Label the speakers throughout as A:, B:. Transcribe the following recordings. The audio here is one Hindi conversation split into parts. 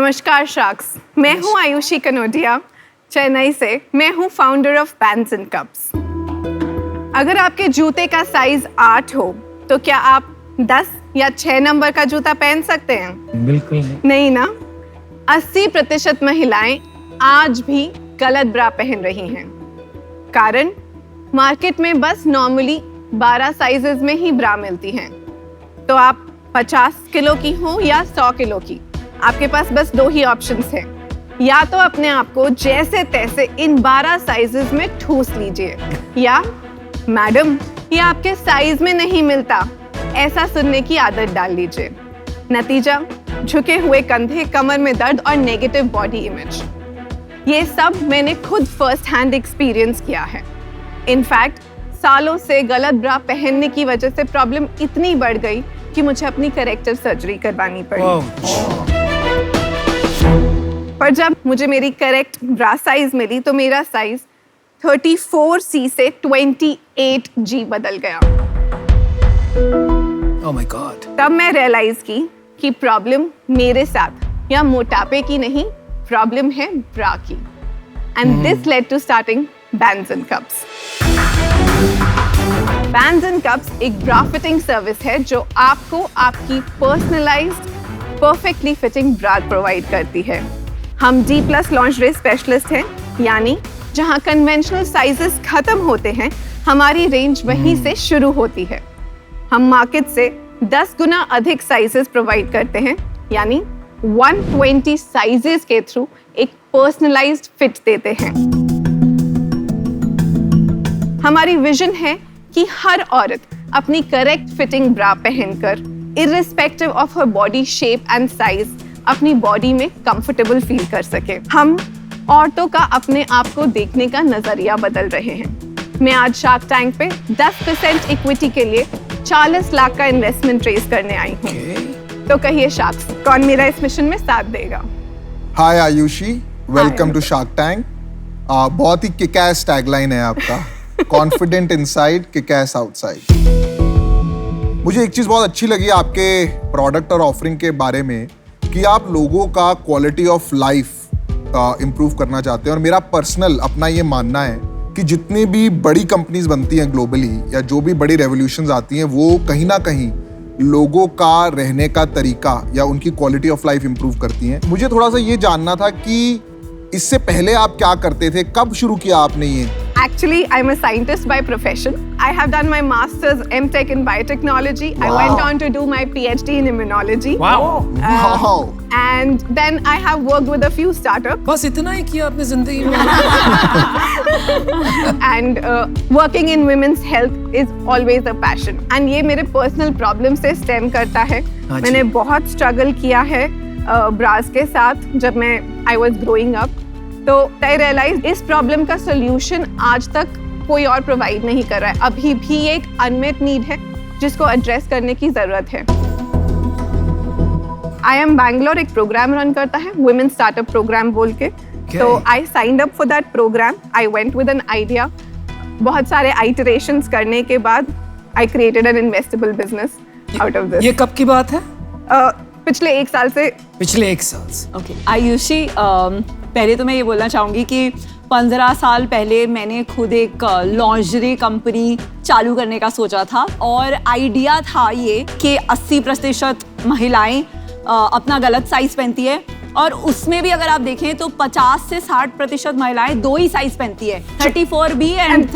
A: नमस्कार शार्क्स, मैं हूं आयुषी कनोडिया, चेन्नई से। मैं हूं founder of pants and cups. अगर आपके जूते का साइज 8 हो तो क्या आप 10 या 6 नंबर का जूता पहन सकते हैं?
B: बिल्कुल
A: नहीं ना। 80% महिलाएं आज भी गलत ब्रा पहन रही हैं। कारण मार्केट में बस नॉर्मली 12 साइजेस में ही ब्रा मिलती हैं। तो आप 50 किलो की हो या 100 किलो की, आपके पास बस 2 ही ऑप्शंस हैं। या तो अपने आप को जैसे तैसे इन 12 साइजेस में ठूस लीजिए, या मैडम ये आपके साइज में नहीं मिलता, ऐसा सुनने की आदत डाल लीजिए। नतीजा, झुके हुए कंधे, कमर में दर्द और नेगेटिव बॉडी इमेज। ये सब मैंने खुद फर्स्ट हैंड एक्सपीरियंस किया है। इनफैक्ट सालों से गलत ब्रा पहनने की वजह से प्रॉब्लम इतनी बढ़ गई कि मुझे अपनी करेक्टिव सर्जरी करवानी पड़ी। पर जब मुझे मेरी करेक्ट ब्रा साइज मिली तो मेरा साइज 34C से 28G बदल गया।
B: Oh my God.
A: तब मैं रियलाइज की कि प्रॉब्लम मेरे साथ या मोटापे की नहीं, प्रॉब्लम है ब्रा की। And this led to starting Bands and Cups. Bands and Cups एक ब्रा फिटिंग सर्विस है जो आपको आपकी personalised perfectly fitting bra provide करती है। हम D+ लॉन्जरी स्पेशलिस्ट हैं, यानी जहां कन्वेंशनल साइजेस खत्म होते हैं, हमारी रेंज वहीं से शुरू होती है। हम मार्केट से 10 गुना अधिक साइजेस प्रोवाइड करते हैं, यानी 120 साइजेस के थ्रू एक पर्सनलाइज्ड फिट देते हैं। हमारी विजन है कि हर औरत अपनी करेक्ट फिटिंग ब्रा पहनकर irrespective of her body shape and size अपनी बॉडी में कंफर्टेबल फील कर सके। हम औरतों का अपने आप को देखने का नजरिया बदल रहे हैं। मैं आज शार्क टैंक पे 10% इक्विटी के लिए 40 लाख का इन्वेस्टमेंट रेज करने आई हूँ। तो कहिए शार्क्स, कौन मेरा इस मिशन में साथ देगा?
C: Hi Ayushi, welcome to shark tank. बहुत ही किक-एस टैगलाइन है आपका, कॉन्फिडेंट इनसाइड, किक-एस आउटसाइड। मुझे एक चीज बहुत अच्छी लगी आपके प्रोडक्ट और ऑफरिंग के बारे में कि आप लोगों का क्वालिटी ऑफ लाइफ इम्प्रूव करना चाहते हैं। और मेरा पर्सनल अपना ये मानना है कि जितनी भी बड़ी कंपनीज बनती हैं ग्लोबली, या जो भी बड़ी रेवोल्यूशंस आती हैं, वो कहीं ना कहीं लोगों का रहने का तरीका या उनकी क्वालिटी ऑफ लाइफ इम्प्रूव करती हैं। मुझे थोड़ा सा ये जानना था कि इससे पहले आप क्या करते थे, कब शुरू किया आपने ये?
A: Actually, I'm a scientist by profession. I have done my master's M.Tech in biotechnology.
C: Wow.
A: I went on to do my PhD in immunology.
B: Wow.
C: Wow.
A: And then I have worked with a few startups.
B: बस इतना ही किया आपने जिंदगी में?
A: And working in women's health is always a passion. And ये मेरे personal problem से stem करता है। मैंने बहुत struggle किया है ब्रास के साथ जब मैं I was growing up. तो आई रियलाइज इस प्रॉब्लम का सोल्यूशन आज तक कोई और प्रोवाइड नहीं कर रहा है। अभी भी एक अनमेट नीड है जिसको एड्रेस करने की जरूरत है। IIM बैंगलोर एक प्रोग्राम रन करता है, वुमेन स्टार्टअप प्रोग्राम बोल के। तो I signed up for that programme. I went with an idea. बहुत सारे आइटरेशंस करने के बाद I created an investable business out of this.
B: ये कब की बात है?
A: पिछले 1 साल से।
B: पिछले 1 साल से।
D: ओके आयुषी, पहले तो मैं ये बोलना चाहूँगी कि 15 साल पहले मैंने खुद एक लॉन्जरी कंपनी चालू करने का सोचा था। और आइडिया था ये कि 80% महिलाएं अपना गलत साइज पहनती है, और उसमें भी अगर आप देखें तो 50 से 60% महिलाएं 2 ही साइज पहनती है, 34B एंड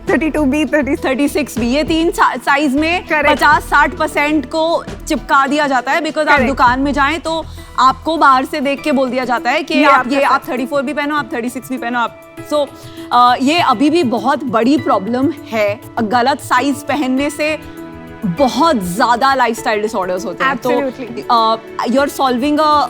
A: 32B,
D: 36B। ये 3 साइज में 50-60% को चिपका दिया जाता है। बिकॉज आप दुकान में जाएं तो आपको बाहर से देख के बोल दिया जाता है कि आप 34 भी पहनो, आप 36 भी पहनो, आप ये अभी भी बहुत बड़ी प्रॉब्लम है। गलत साइज पहनने से बहुत ज्यादा लाइफस्टाइल डिसऑर्डर्स होते हैं। तो you are solving a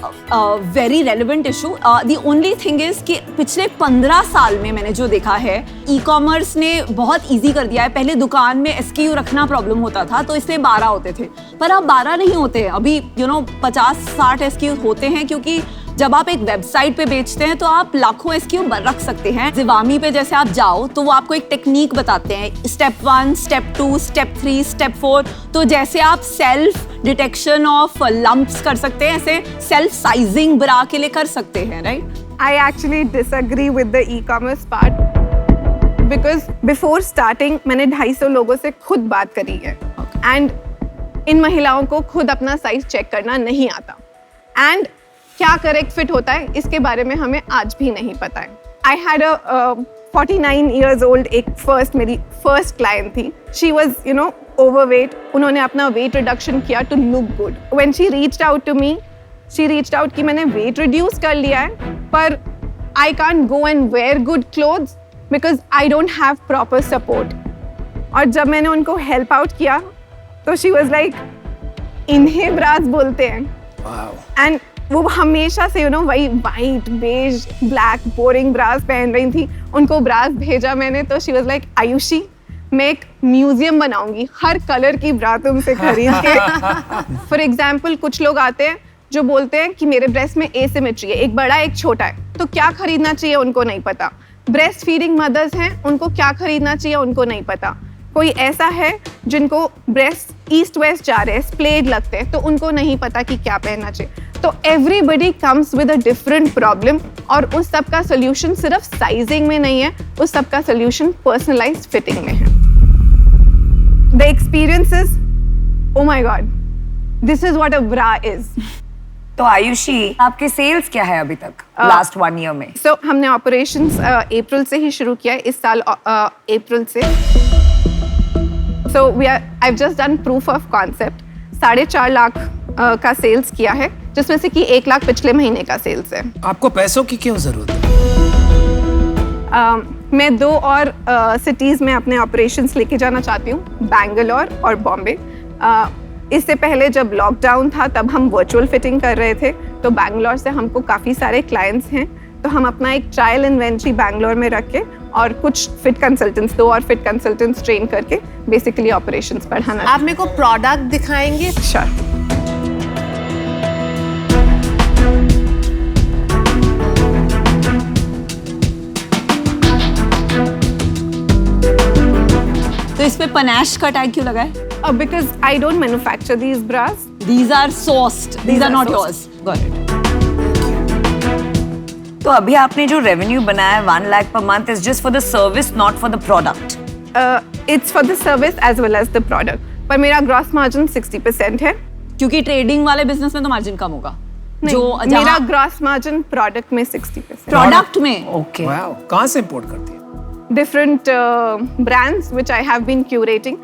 D: very relevant issue. The only thing is कि पिछले 15 साल में मैंने जो देखा है, ई कॉमर्स ने बहुत इजी कर दिया है। पहले दुकान में SKU रखना प्रॉब्लम होता था, तो इससे 12 होते थे, पर अब 12 नहीं होते। अभी 50-60 SKU होते हैं, क्योंकि जब आप एक वेबसाइट पे बेचते हैं तो आप लाखों SKU रख सकते हैं। जिवामी पे जैसे आप जाओ तो वो आपको एक टेक्निक बताते हैं, स्टेप 1, स्टेप 2, स्टेप 3, स्टेप 4। तो जैसे आप सेल्फ डिटेक्शन ऑफ लंप्स कर सकते हैं, ऐसे सेल्फ साइजिंग ब्रा के लिए कर सकते हैं, right?
A: I actually disagree with the e-commerce part because before starting मैंने 250 लोगों से खुद बात करी है and इन महिलाओं को खुद अपना साइज चेक करना नहीं आता and क्या करेक्ट फिट होता है इसके बारे में हमें आज भी नहीं पता है। I had a 49 years old मेरी फर्स्ट क्लाइंट थी। She was overweight। उन्होंने अपना वेट रिडक्शन किया to look good। When she reached out to me, कि मैंने वेट रिड्यूस कर लिया है पर I can't go and wear good clothes because I don't have proper support। और जब मैंने उनको हेल्प आउट किया तो she was like, इन्हें ब्रास बोलते हैं।
B: Wow.
A: एंड वो हमेशा से वही white beige black boring bras पहन रही थी। उनको ब्रास भेजा मैंने तो शी वाज लाइक, आयुषी मैं एक म्यूजियम बनाऊंगी, हर कलर की ब्रा तुमसे खरीद के। फॉर एग्जाम्पल कुछ लोग आते हैं जो बोलते हैं कि मेरे ब्रेस्ट में एसिमेट्री है, एक बड़ा एक छोटा है, तो क्या खरीदना चाहिए उनको नहीं पता। ब्रेस्ट फीडिंग मदर्स हैं, उनको क्या खरीदना चाहिए उनको नहीं पता। कोई ऐसा है जिनको ब्रेस्ट ईस्ट वेस्ट जा रहे हैं, स्प्लेड लगते हैं, तो उनको नहीं पता कि क्या पहनना चाहिए। तो everybody comes with a different problem और उस सब का सोल्यूशन सिर्फ साइजिंग में नहीं है, उस सब का सोल्यूशन पर्सनलाइज्ड फिटिंग में है। The experience is, oh my God, this is what a bra is.
E: तो आयुषी, आपके सेल्स क्या है अभी तक लास्ट 1 ईयर में?
A: सो हमने ऑपरेशंस अप्रैल से ही शुरू किया है, इस साल अप्रैल से। सो I've just done proof of concept। 4.5 lakh का सेल्स किया है, जिसमें से कि 1 लाख पिछले महीने का सेल्स है।
B: आपको पैसों की क्यों जरूरत है?
A: मैं 2 और सिटीज़ में अपने ऑपरेशंस लेके जाना चाहती हूँ, बैंगलोर और बॉम्बे। इससे पहले जब लॉकडाउन था तब हम वर्चुअल फिटिंग कर रहे थे, तो बैंगलोर से हमको काफ़ी सारे क्लाइंट्स हैं, तो हम अपना एक ट्रायल इन्वेंट्री बैंगलोर में रख के और कुछ फिट कंसल्टेंट्स, 2 और फिट कंसल्टेंट्स ट्रेन करके बेसिकली ऑपरेशंस बढ़ाना।
F: आप मेरे को प्रोडक्ट दिखाएंगे?
A: श्योर।
D: तो इस पे पनाश का टैग क्यों लगा है?
A: Because I don't manufacture these bras।
D: These are sourced, these are not yours। Got it।
E: तो अभी आपने जो रेवेन्यू बनाया 1 lakh per month is just for the service, not for the product?
A: It's for the service as well as the product। पर मेरा ग्रॉस मार्जिन 60% है।
D: क्योंकि ट्रेडिंग वाले बिजनेस में तो मार्जिन कम होगा।
A: नहीं, मेरा ग्रॉस मार्जिन प्रोडक्ट में 60%।
D: प्रोडक्ट में?
E: ओके।
B: Wow. कहाँ से इंपोर्ट करती है?
A: Different brands which I have been curating,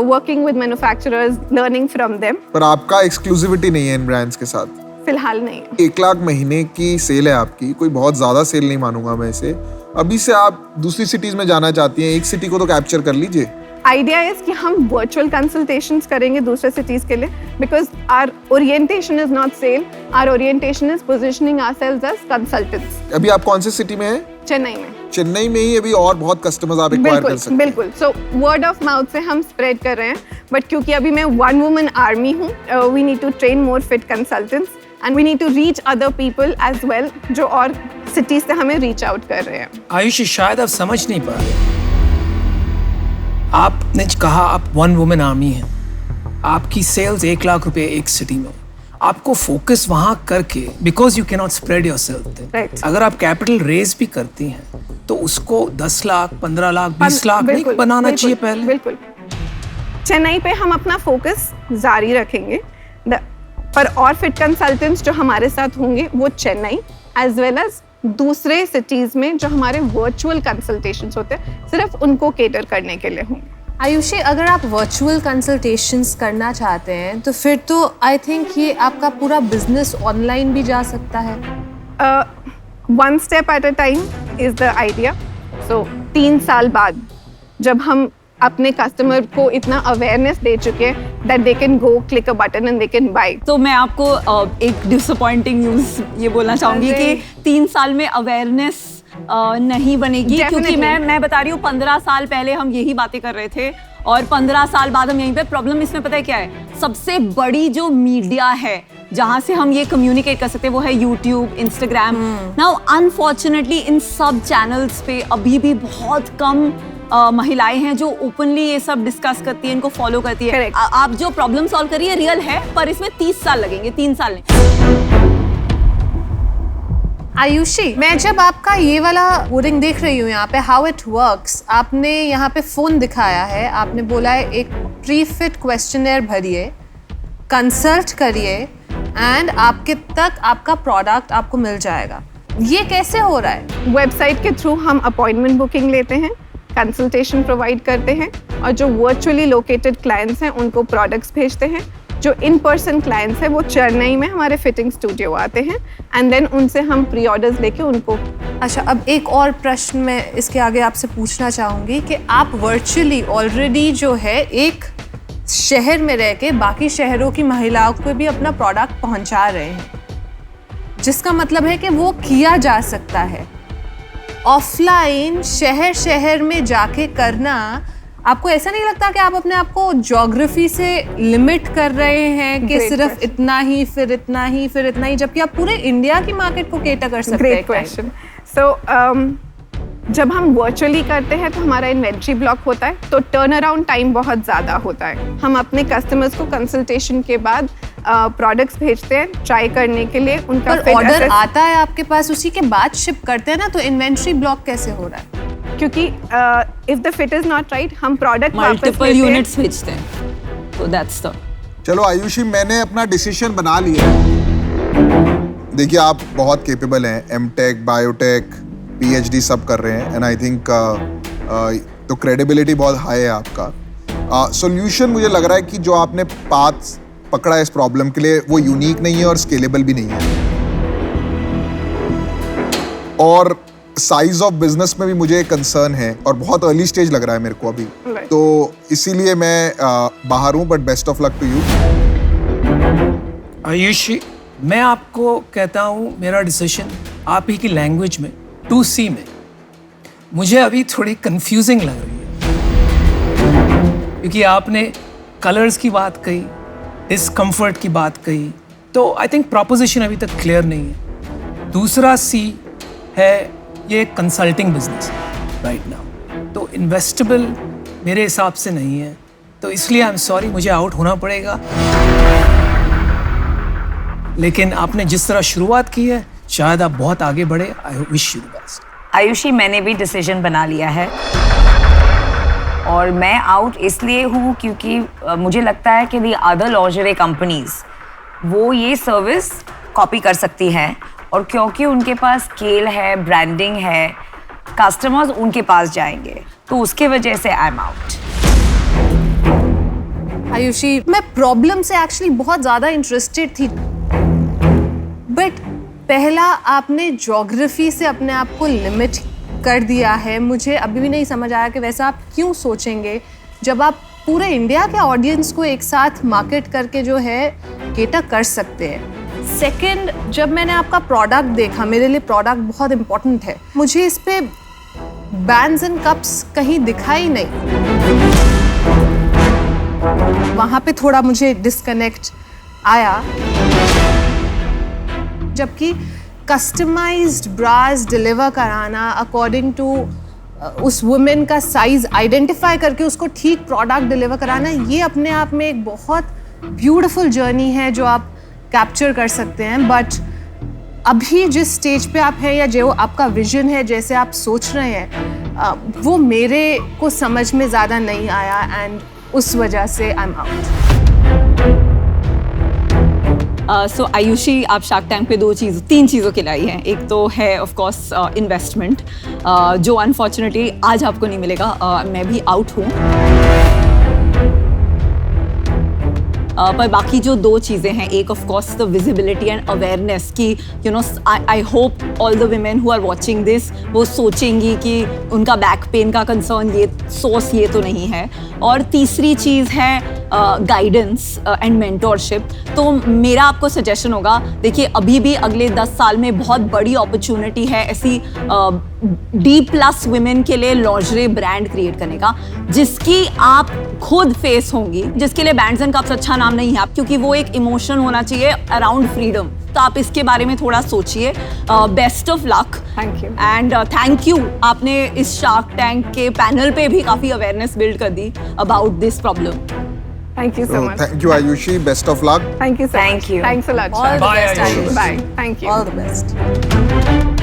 A: working with manufacturers, learning from them।
C: पर आपका एक्सक्लूसिविटी नहीं है इन ब्रांड्स के साथ?
A: फिलहाल नहीं।
C: 1 लाख महीने की सेल है आपकी, कोई बहुत ज्यादा सेल नहीं मानूंगा मैं इसे। अभी से आप दूसरी सिटीज में जाना चाहती हैं, एक सिटी को तो कैप्चर कर लीजिए।
A: आइडिया इज कि हम वर्चुअल कंसल्टेशंस करेंगे दूसरे सिटीज के लिए, because our orientation is not sale, our orientation is positioning ourselves as consultants.
C: अभी आप कौन से सिटी में हैं?
A: चेन्नई में।
C: चेन्नई में ही अभी और बहुत कस्टमर्स आप एक्वायर कर सकते हैं।
A: बिल्कुल। सो वर्ड ऑफ माउथ से हम स्प्रेड कर रहे हैं, बट क्योंकि अभी मैं 1 वुमन आर्मी हूँ, we need to train more fit consultants and we need to reach other people as well, जो और सिटीज से हमें रीच आउट कर रहे हैं।
B: आयुषी, शायद आप समझ नहीं पा रहे। आपने कहा आप 1 वुमेन आर्मी है, आपकी सेल्स 1 लाख रुपए एक सिटी में, आपको फोकस वहां करके, because you can not spread yourself.
A: Right.
B: अगर आप कैपिटल रेज भी करती हैं तो उसको 10 लाख 15 लाख 20 लाख नहीं बनाना चाहिए पहले?
A: बिल्कुल। चेन्नई पे हम अपना फोकस जारी रखेंगे, पर और फिट कंसल्टेंट्स जो हमारे साथ होंगे वो चेन्नई एज वेल एज दूसरे सिटीज में जो हमारे वर्चुअल कंसल्टेशंस होते हैं, सिर्फ उनको केटर करने के लिए होंगे।
F: आयुषी, अगर आप वर्चुअल कंसल्टेशंस करना चाहते हैं तो फिर तो आई थिंक ये आपका पूरा बिजनेस ऑनलाइन भी जा सकता है।
A: 1 step at a time is the idea। So 3 साल बाद जब हम अपने कस्टमर को इतना अवेयरनेस दे चुके हैं that they can go click a button and they can buy।
D: तो मैं आपको एक डिसअपॉइंटिंग न्यूज़ ये बोलना चाहूँगी कि 3 साल में अवेयरनेस नहीं बनेगी। क्योंकि मैं बता रही हूँ 15 साल पहले हम यही बातें कर रहे थे और 15 साल बाद हम यहीं पे। प्रॉब्लम इसमें पता है क्या है? सबसे बड़ी जो मीडिया है जहाँ से हम ये कम्युनिकेट कर सकते हैं वो है YouTube, Instagram. Now unfortunately in सब चैनल्स पे अभी भी बहुत कम महिलाएं हैं जो ओपनली ये सब डिस्कस करती है, इनको फॉलो करती है। आप जो प्रॉब्लम सॉल्व करिए रियल है, पर इसमें 30 साल लगेंगे, 3 साल नहीं।
F: आयुषी, मैं जब आपका ये वाला कोडिंग देख रही हूँ यहाँ पे हाउ इट वर्क्स, आपने यहाँ पे फोन दिखाया है, आपने बोला है एक प्री फिट क्वेश्चनर भरिए, कंसल्ट करिए एंड आपके तक आपका प्रोडक्ट आपको मिल जाएगा। ये कैसे हो रहा है?
A: वेबसाइट के थ्रू हम अपॉइंटमेंट बुकिंग लेते हैं, कंसल्टेशन प्रोवाइड करते हैं, और जो वर्चुअली लोकेटेड क्लाइंट्स हैं उनको प्रोडक्ट्स भेजते हैं। जो इन पर्सन क्लाइंट्स हैं वो चेन्नई में हमारे फिटिंग स्टूडियो आते हैं एंड देन उनसे हम प्री ऑर्डर्स लेके उनको।
F: अच्छा, अब एक और प्रश्न मैं इसके आगे आपसे पूछना चाहूँगी कि आप वर्चुअली ऑलरेडी जो है एक शहर में रह के बाकी शहरों की महिलाओं को भी अपना प्रोडक्ट पहुँचा रहे हैं, जिसका मतलब है कि वो किया जा सकता है। ऑफलाइन शहर शहर में जाके करना, आपको ऐसा नहीं लगता कि आप अपने आप को ज्योग्राफी से लिमिट कर रहे हैं कि सिर्फ इतना ही फिर इतना ही फिर इतना ही, जबकि आप पूरे इंडिया की मार्केट को केटर कर सकते हैं?
A: Great question. सो जब हम वर्चुअली करते हैं तो हमारा इन्वेंट्री ब्लॉक होता है, तो टर्न अराउंड टाइम बहुत ज़्यादा होता है। हम अपने कस्टमर्स को कंसल्टेशन के बाद प्रोडक्ट्स भेजते हैं ट्राई करने के लिए। उनका
F: ऑर्डर आता है आपके पास, उसी के बाद शिप करते हैं ना, तो इन्वेंट्री ब्लॉक कैसे हो रहा है?
A: क्योंकि if the fit is not right हम प्रोडक्ट
D: मल्टीपल यूनिट्स भेजते हैं, तो दैट्स द।
C: चलो आयुषी, मैंने अपना डिसीजन बना लिया। देखिए आप बहुत केपेबल हैं, एमटेक, बायोटेक, पीएचडी सब कर रहे हैं एंड आई थिंक तो क्रेडिबिलिटी बहुत हाई है आपका। सॉल्यूशन मुझे लग रहा है कि जो आपने पाथ पकड़ा है इस प्रॉब्लम के लिए वो यूनिक नहीं है और स्केलेबल भी नहीं है, और साइज ऑफ बिजनेस में भी मुझे कंसर्न है और बहुत अर्ली स्टेज लग रहा है मेरे को अभी, तो इसीलिए मैं बाहर हूँ, but best of luck to you.
B: Ayushi, मैं आपको कहता हूँ मेरा डिसीजन आप ही की लैंग्वेज में 2C में मुझे अभी थोड़ी कंफ्यूजिंग लग रही है, क्योंकि आपने कलर्स की बात कही, डिस्कम्फर्ट की बात कही, तो आई थिंक प्रॉपोजिशन अभी तक क्लियर नहीं है। दूसरा C है ये कंसल्टिंग बिजनेस राइट नाउ, तो इन्वेस्टेबल मेरे हिसाब से नहीं है, तो इसलिए आई एम सॉरी, मुझे आउट होना पड़ेगा। लेकिन आपने जिस तरह शुरुआत की है शायद आप बहुत आगे बढ़े। I wish you the best.
E: Ayushi, मैंने भी डिसीजन बना लिया है और मैं आउट इसलिए हूँ क्योंकि मुझे लगता है कि दी अदर लॉन्जरी कंपनीज वो ये सर्विस कॉपी कर सकती हैं, और क्योंकि उनके पास स्केल है, ब्रांडिंग है, कस्टमर्स उनके पास जाएंगे, तो उसके वजह से आई एम आउट।
F: आयुषी, मैं प्रॉब्लम से एक्चुअली बहुत ज़्यादा इंटरेस्टेड थी, बट पहला आपने ज्योग्राफी से अपने आप को लिमिट कर दिया है। मुझे अभी भी नहीं समझ आया कि वैसा आप क्यों सोचेंगे जब आप पूरे इंडिया के ऑडियंस को एक साथ मार्केट करके जो है केटर कर सकते हैं। सेकंड, जब मैंने आपका प्रोडक्ट देखा, मेरे लिए प्रोडक्ट बहुत इंपॉर्टेंट है, मुझे इस पे बैंड्स एंड कप्स कहीं दिखाई नहीं, वहाँ पे थोड़ा मुझे डिस्कनेक्ट आया। जबकि कस्टमाइज्ड ब्रास डिलीवर कराना अकॉर्डिंग टू उस वुमेन का साइज आइडेंटिफाई करके उसको ठीक प्रोडक्ट डिलीवर कराना, ये अपने आप में एक बहुत ब्यूटीफुल जर्नी है जो आप कैप्चर कर सकते हैं। बट अभी जिस स्टेज पे आप हैं या जो आपका विजन है, जैसे आप सोच रहे हैं, वो मेरे को समझ में ज़्यादा नहीं आया एंड उस वजह से आई एम आउट।
D: सो आयुषी, आप शार्क टैंक पे 3 चीज़ों के लिए आई हैं। एक तो है ऑफ कोर्स इन्वेस्टमेंट, जो अनफॉर्चुनेटली आज आपको नहीं मिलेगा। मैं भी आउट हूँ, पर बाकी जो 2 चीज़ें हैं, एक of course the visibility and awareness कि you know I hope all the women who are watching this वो सोचेंगी कि उनका बैक पेन का कंसर्न ये सोर्स ये तो नहीं है। और तीसरी चीज़ है गाइडेंस एंड मेंटोरशिप। तो मेरा आपको सजेशन होगा, देखिए अभी भी अगले 10 साल में बहुत बड़ी अपॉर्चुनिटी है ऐसी D+ वुमेन के लिए लॉन्जरी ब्रांड क्रिएट करने का, जिसकी आप खुद फेस होंगी, जिसके लिए बैंड्स एंड कप्स अच्छा नाम नहीं है आप, क्योंकि वो एक इमोशन होना चाहिए अराउंड फ्रीडम। तो आप इसके बारे में थोड़ा सोचिए। Best of luck.
A: Thank you.
D: And thank you, आपने इस शार्क टैंक के पैनल पे भी काफी अवेयरनेस बिल्ड कर दी about this problem.
A: Thank you so much.
C: Thank you, Ayushi. Best of luck.
A: Thank you so
E: Thank
A: much.
E: you.
A: Thanks a lot.
D: All the
B: Bye,
D: best,
B: Ayushi.
D: Ayushi.
A: Bye. Thank you.
D: All the best.